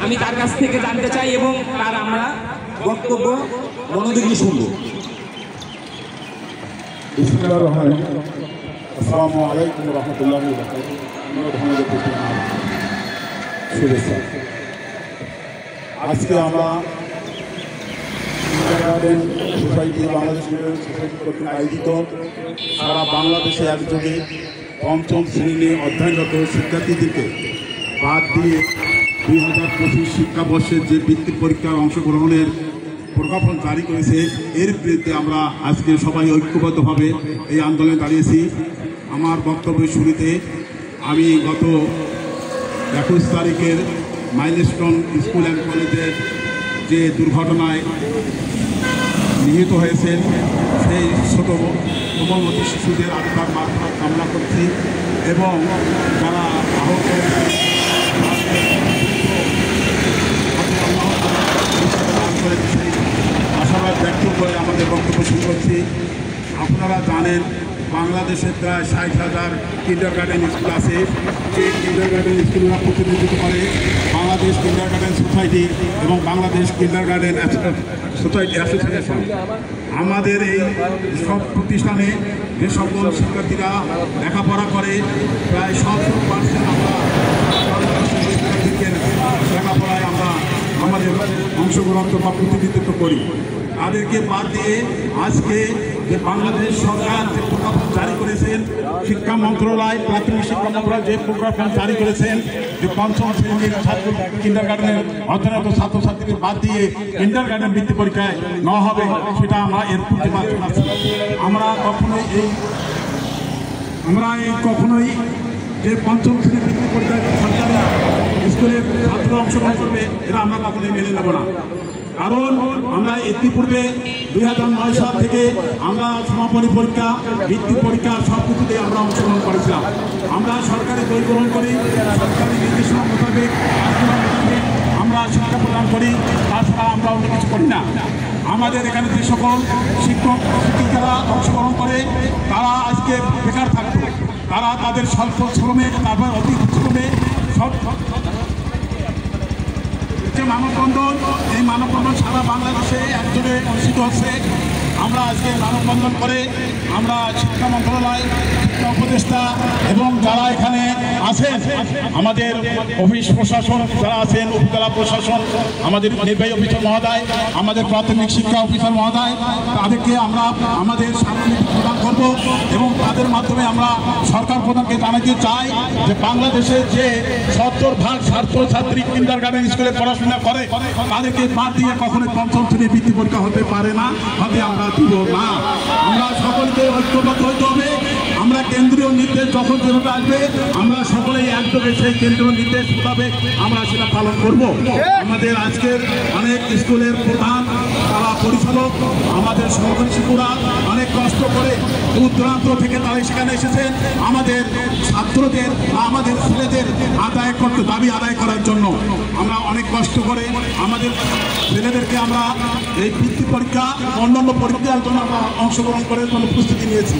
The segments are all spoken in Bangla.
আমি তার কাছ থেকে জানতে চাই এবং তার আমরা বক্তব্য মনোযোগ দিয়ে শুনবো। আসসালামু আলাইকুম রহমতুল্লাহ। শুভেচ্ছা। আজকে আমরা কিন্ডারগার্টেন সোসাইটি বাংলাদেশ সোসাইটি কর্তৃক আয়োজিত সারা বাংলাদেশে একযোগে পঞ্চম শ্রেণী অধ্যয়নরত শিক্ষার্থীদেরকে বাদ দিয়ে 2025 শিক্ষাবর্ষের যে বৃত্তি পরীক্ষার অংশগ্রহণের প্রজ্ঞাপন জারি করেছে, এর বিরুদ্ধে আমরা আজকে সবাই ঐক্যবদ্ধভাবে এই আন্দোলনে দাঁড়িয়েছি। আমার বক্তব্যের শুরুতে আমি গত 21 তারিখের মাইলস্টোন স্কুল অ্যান্ড কলেজের যে দুর্ঘটনায় নিহত হয়েছেন সেই ছোট কোমলমতি শিশুদের আত্মার মাত্রা কামনা করছি এবং যারা আহত আশাবাদ ব্যক্ত করে আমাদের বক্তব্য শুরু করছি। আপনারা জানেন বাংলাদেশের প্রায় 60,000 কিন্ডারগার্টেন স্কুল আছে। যে কিন্ডারগার্টেন স্কুলরা প্রতিনিধিত্ব করে বাংলাদেশ কিন্ডারগার্টেন সোসাইটি এবং বাংলাদেশ কিন্ডারগার্টেন সোসাইটি অ্যাসোসিয়েশন। আমাদের এই সব প্রতিষ্ঠানে যে সকল শিক্ষার্থীরা লেখাপড়া করে প্রায় 70% আমরা শিক্ষার্থীদের লেখাপড়ায় আমরা আমাদের অংশগ্রহণ বা প্রতিনিধিত্ব করি। তাদেরকে বাদ দিয়ে আজকে যে বাংলাদেশ সরকার যে প্রজ্ঞাপন জারি করেছেন, শিক্ষা মন্ত্রণালয় প্রাথমিক শিক্ষা মন্ত্রণালয় যে প্রজ্ঞাপন জারি করেছেন যে পঞ্চম শ্রেণীর ছাত্র কিন্ডারগার্টেনের অধ্যয়নরত ছাত্রছাত্রীকে বাদ দিয়ে কিন্ডারগার্টেন বৃত্তি পরীক্ষায় নেওয়া হবে, সেটা আমরা এর প্রতিবাদ জানাচ্ছি। আমরা কখনোই যে পঞ্চম শ্রেণীর বৃত্তি পরীক্ষায় সরকারি স্কুলের ছাত্র অংশগ্রহণ করবে এটা আমরা কখনোই মেনে নেব না। কারণ আমরা ইতিপূর্বে 2009 সাল থেকে আমরা সমাপনী পরীক্ষা বৃত্তি পরীক্ষা সব কিছুতে আমরা অংশগ্রহণ করেছিলাম। আমরা সরকারি বই গ্রহণ করি, সরকারি নির্দেশনা মোতাবেক আমরা শিক্ষা প্রদান করি, তাছাড়া আমরা অন্য কিছু করি না। আমাদের এখানে যে সকল শিক্ষক শিক্ষিকারা অংশগ্রহণ করে তারা আজকে বেকার থাকতো, তারা তাদের স্বল্প শ্রমে তারপর অতি শ্রমে সব মানববন্ধন, এই মানববন্ধন সারা বাংলাদেশে একযোগে অনুষ্ঠিত হচ্ছে। আমরা আজকে মানববন্ধন করে আমরা শিক্ষা মন্ত্রণালয়, শিক্ষা উপদেষ্টা এবং যারা এখানে আছেন আমাদের অফিস প্রশাসন যারা আছেন, উপজেলা প্রশাসন, আমাদের নির্বাহী অফিসার মহোদয়, আমাদের প্রাথমিক শিক্ষা অফিসার মহোদয়, তাদেরকে আমরা আমাদের স্মারকলিপি প্রদান করব এবং তাদের মাধ্যমে আমরা সরকার প্রধানকে জানাতে চাই যে বাংলাদেশের যে 70% ছাত্রছাত্রী কিন্ডারগার্টেন স্কুলে পড়াশোনা করে তাদেরকে বাদ দিয়ে কখনো পঞ্চম শ্রেণীর বৃত্তি পরীক্ষা হতে পারে না, হবে আমরা দিব না। আমরা সকলকে ঐক্যবদ্ধ হতে হবে। আমরা কেন্দ্রীয় নির্দেশ যখন যেভাবে আসবে আমরা সকলেই একযোগে সেই কেন্দ্রীয় নির্দেশ মোতাবেক আমরা সেটা পালন করব। আমাদের আজকের অনেক স্কুলের প্রধান, তারা পরিচালক, আমাদের সহকারী শিক্ষকরা অনেক কষ্ট করে দূর দূরান্ত থেকে তারা সেখানে এসেছেন আমাদের ছাত্রদের, আমাদের ছেলেদের আদায় করতে দাবি আদায় করার জন্য। আমরা অনেক কষ্ট করে আমাদের ছেলেদেরকে আমরা এই বৃত্তি পরীক্ষা অন্যান্য পরীক্ষার জন্য আমরা অংশগ্রহণ করে প্রস্তুতি নিয়েছি।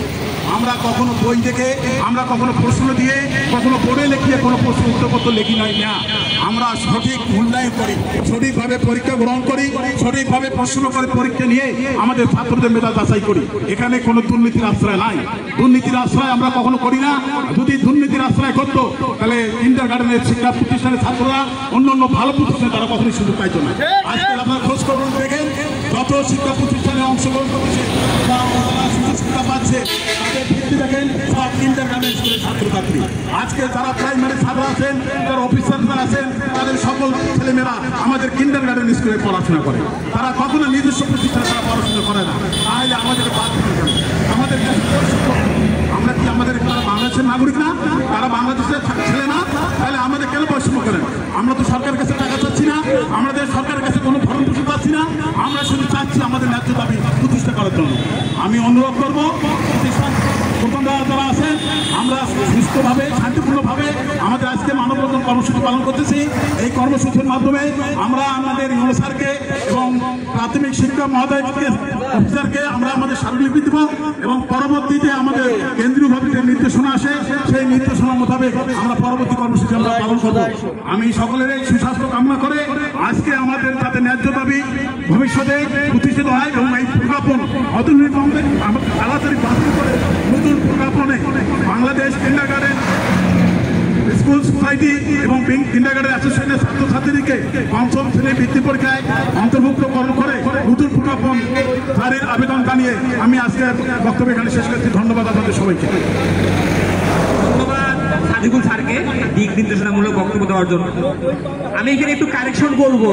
আমরা কখনো বই দেখে, আমরা কখনো প্রশ্ন দিয়ে, কখনো বোর্ডে লিখিয়ে কোনো প্রশ্ন উত্তরপত্র লিখি নাই না। আমরা সঠিক মূল্যায়ন করি, সঠিকভাবে পরীক্ষা গ্রহণ করি, সঠিকভাবে প্রশ্ন করে পরীক্ষা নিয়ে আমাদের ছাত্রদের মেধা যাচাই করি। এখানে কোনো দুর্নীতির আশ্রয় নাই, দুর্নীতির আশ্রয় আমরা কখনো করি না। যদি দুর্নীতির আশ্রয় করতো তাহলে কিন্ডারগার্টেনের শিক্ষা প্রতিষ্ঠানের ছাত্ররা অন্যান্য ভালো প্রতিষ্ঠানে তারা কখনোই সুযোগ পাইতো না। আজকে আপনার খোঁজ খবর দেখেন যত শিক্ষা প্রতিষ্ঠানে অংশগ্রহণ করছে সুযোগ সুবিধা পাচ্ছে তাদের ভিত্তি দেখেন সব কিন্ডারগার্টেন স্কুলের ছাত্রছাত্রী। আজকে যারা প্রাইমারি ছাত্র আছেন, যারা অফিসার আছেন, তাদের সকল ছেলেমেয়েরা আমাদের কিন্ডারগার্টেন স্কুলে পড়াশোনা করে। তারা কখনো নিজস্ব প্রতিষ্ঠানে তারা পড়াশোনা করে না। তাহলে আমাদের বাদ দিতে হবে। আমাদের আমরা কি আমাদের বাংলাদেশের নাগরিক না? তারা বাংলাদেশের ছেলে না? তাহলে আমাদের কেন বৈষম্য করেন? আমরা তো সরকারের কাছে টাকা চাচ্ছি না, আমাদের সরকারের কাছে কোনো ভরণ পোষণ পাচ্ছি না। আমরা শুধু চাচ্ছি আমাদের ন্যায্য দাবি প্রতিষ্ঠা করার জন্য। আমি অনুরোধ করবো প্রতিষ্ঠান প্রধানরা যারা আছেন, আমরা সুস্থভাবে শান্তিপূর্ণভাবে আমাদের আজকে মানববন্ধন কর্মসূচি পালন করতেছি। এই কর্মসূচির মাধ্যমে আমরা আমাদের ইউনো স্যারকে এবং প্রাথমিক শিক্ষক মহোদয় অফিসারকে আমরা আমাদের স্মারকলিপি দেব এবং পরবর্তীতে আমাদের কেন্দ্রীয়ভাবে যে নির্দেশনা আসে সেই নির্দেশনা মোতাবেক আমরা পরবর্তী কর্মসূচি আমরা পালন করব। আমি সকলের এই সুস্বাস্থ্য কামনা করে আজকে আমাদের যাতে ন্যায্য দাবি ভবিষ্যতে প্রতিষ্ঠিত হয় এবং এই প্রজ্ঞাপন অদূর তাড়াতাড়ি বাতিল করে নতুন প্রজ্ঞাপনে বাংলাদেশ কিন্ডারগার্টেন স্কুল সোসাইটি এবং কিন্ডারগার্টেন অ্যাসোসিয়েশনের ছাত্রছাত্রীকে পঞ্চম শ্রেণীর বৃত্তি পরীক্ষায় অন্তর্ভুক্তকরণ করে নতুন প্রজ্ঞাপন জারির আবেদন জানিয়ে আমি আজকে বক্তব্য এখানে শেষ করছি। ধন্যবাদ আপনাদের সবাইকে। ধন্যবাদ সাদিকুল স্যারকে দিক নির্দেশনামূলক বক্তব্য দেওয়ার জন্য। আমি এখানে একটু কারেকশন করব।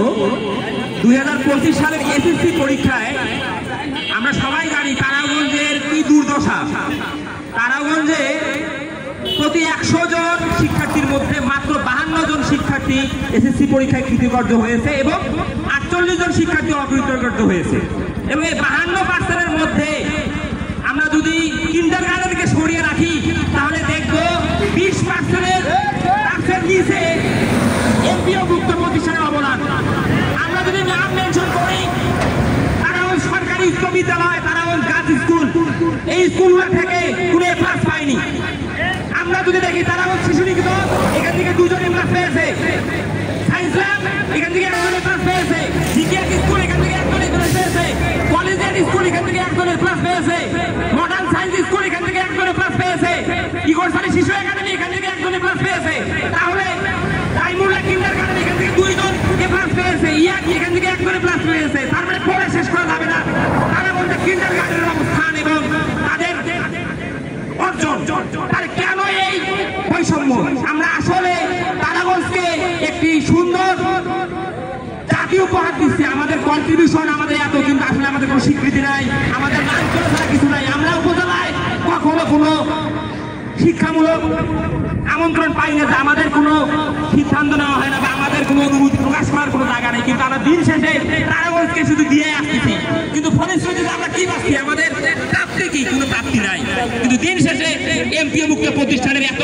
2025 সালের এসএসসি পরীক্ষায় আমরা সবাই জানি তারাগঞ্জের কি দুর্দশা। তারাগঞ্জে প্রতি 100 জন শিক্ষার্থীর মধ্যে মাত্র 52 জন শিক্ষার্থী এসএসসি পরীক্ষায় কৃতকার্য হয়েছে এবং 48 জন শিক্ষার্থী অকৃতকার্য হয়েছে। এবং এই 52% মধ্যে আমরা যদি কিন্ডারগার্টেনকে সরিয়ে রাখি তাহলে দেখবো 20% নিচে এমপিওভুক্ত প্রতিষ্ঠানের অবদান। আমরা যদি নাম মেনশন করি তারাগঞ্জ সরকারি উচ্চ বিদ্যালয়, তারাগঞ্জ গার্লস স্কুল, এই স্কুলগুলো থেকে কোনো এ প্লাস পায়নি। আমরা যদি দেখি তারাগঞ্জ শিশু নিকেতন, এখান থেকে 2 জন এ প্লাস পেয়েছে। সায়েন্স ল্যাব এখান থেকে 1 জন এ প্লাস পেয়েছে। জিকেএস স্কুল এখান থেকে 1 জন এ প্লাস পেয়েছে। কলেজিয়েট স্কুল এখান থেকে 1 জন এ প্লাস পেয়েছে। মডার্ন সায়েন্স স্কুল এখান থেকে 1 জন এ প্লাস পেয়েছে। ইগোরসারি শিশু একাডেমি এখান থেকে 1 জন এ প্লাস পেয়েছে। তাহলে তাইমুল্লাহ কিন্ডারগার্টেন এখান থেকে 2 জন এ প্লাস পেয়েছে। ইয়াকি এখান থেকে 1 জন এ প্লাস পেয়েছে। তার মানে পড়ে শেষ করা যাবে না তারাগঞ্জের কিন্ডারগার্টেনের অবস্থান এবং তাদের অর্জন। তার কেন এই বৈষম্য? আমরা আসলে তারাগঞ্জকে একটি সুন্দর জাতীয় উপহার দিচ্ছি। আমাদের কন্ট্রিবিউশন আমাদের এত, কিন্তু আসলে আমাদের কোনো স্বীকৃতি নাই, আমাদের নাম করে ছাড়া কিছু নাই। আমরা উপজেলায় কখনো কোনো শিক্ষামূলক আমন্ত্রণ পাই না, যে আমাদের কোনো সিদ্ধান্ত নেওয়া হয় না বা আমাদের কোনো অনুভূতি প্রকাশ করার কোনো জায়গা নেই। কিন্তু আমরা দিন শেষে তারাগঞ্জকে শুধু দিয়ে আসতেছি, কিন্তু ফলশ্রুতিতে আমরা কি পাচ্ছি? আমাদের প্রাপ্তি কি? কোনো প্রাপ্তি নাই। কিন্তু দিন শেষে এমপিওভুক্ত প্রতিষ্ঠানের এত